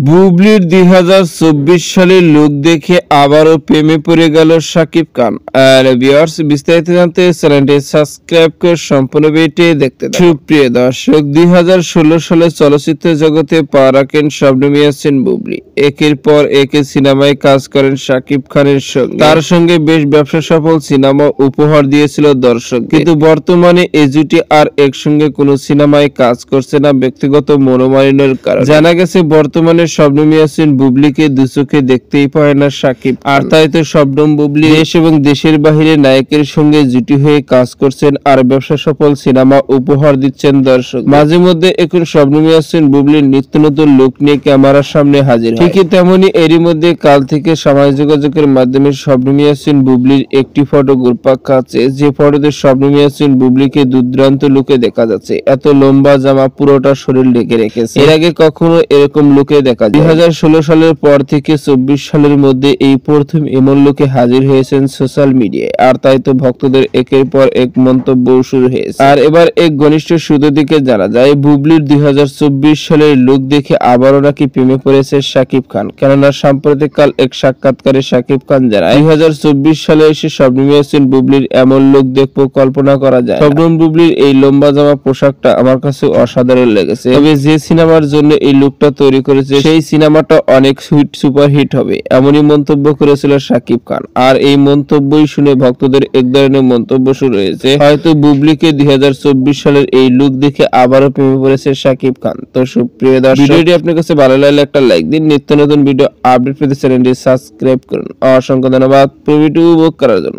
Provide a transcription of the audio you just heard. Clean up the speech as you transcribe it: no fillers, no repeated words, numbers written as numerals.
বুবলির 2024 সালের লুক দেখে আবারও প্রেমে পড়ে গেল শাকিব খান। আর ভিউয়ার্স, বিস্তারিত জানতে চ্যানেলটি সাবস্ক্রাইব করে সম্পূর্ণ ভিডিওটি দেখতে থাকুন। সুপ্রিয় দর্শক, 2016 সালে চলচ্চিত্র জগতে পা রাখেন শবনম ইয়াসমিন বুবলি। একের পর এক সিনেমায় কাজ করেন শাকিব খানের সঙ্গে। তার সঙ্গে বেশ ব্যবসা সফল সিনেমা উপহার দিয়েছিল দর্শক। কিন্তু বর্তমানে এই জুটি আর একসঙ্গে কোনো সিনেমায় কাজ করছে না ব্যক্তিগত মনোমালিন্যের কারণে। জানা গেছে বর্তমানে শবনম ইয়াসমিন বুবলিকে দুচোখে দেখতেই পায় না শাকিব। আর তাই তো শবনম বুবলি দেশ এবং দেশের বাহিরে নায়কের সঙ্গে জুটি হয়ে কাজ করছেন আর ব্যবসা সফল সিনেমা উপহার দিচ্ছেন দর্শক। মাঝে মধ্যে এখন শবনম ইয়াসমিন বুবলির নিত্য নতুন লুক নিয়ে ক্যামেরার সামনে হাজির হয়। ঠিকই তেমনি এরই মধ্যে কাল থেকে সামাজিক যোগাযোগের মাধ্যমে শবনম ইয়াসমিন বুবলির একটি ফটো ঘুরপাক খাচ্ছে, যে ফটোতে শবনম ইয়াসমিন বুবলিকে দুর্দান্ত লুকে দেখা যাচ্ছে। এত লম্বা জামা পুরোটা শরীর ঢেকে রেখেছে। এর আগে কখনো এরকম লুকে দেখা যায়। 2016 সালের পর থেকে 24 সালের মধ্যে এই প্রথম এমন লুকে হাজির হয়েছেন সোশ্যাল মিডিয়ায়। আর তাই তো ভক্তদের একের পর এক মন্তব্য শুরু হয়েছে। আর এবার এক ঘনিষ্ঠ সূত্র থেকে জানা যায় বুবলির 2024 সালের লুক দেখে আবারও নাকি প্রেমে পড়েছে শাকিব খান। কেননা সাম্প্রতিককাল এক সাক্ষাৎকারে শাকিব খান জানায় 2024 সালে এসে শবনম ইয়াসমিন বুবলির এমন লুক দেখবো কল্পনা করা যায়। শবনম বুবলির এই লম্বা জামা পোশাকটা আমার কাছে অসাধারণ লেগেছে। তবে যে সিনেমার জন্য এই লুকটা তৈরি করেছে সেই সিনেমাটা অনেক সুপারহিট হবে, এমনই মন্তব্য করেছিল শাকিব খান। আর এই মন্তব্যই শুনে ভক্তদের এক ধরনের মন্তব্য শুরু হয়েছে, হয়তো বুবলিকে 2024 সালের এই লুক দেখে আবারও প্রেমে পড়েছে শাকিব খান। তো সুপ্রিয় দর্শক, ভিডিওটি আপনার কাছে ভালো লাগলে একটা লাইক দিন। নিত্য নতুন ভিডিও আপডেট পেতে চ্যানেলটি সাবস্ক্রাইব করুন। অসংখ্য ধন্যবাদ ভিডিওটি উপভোগ করার জন্য।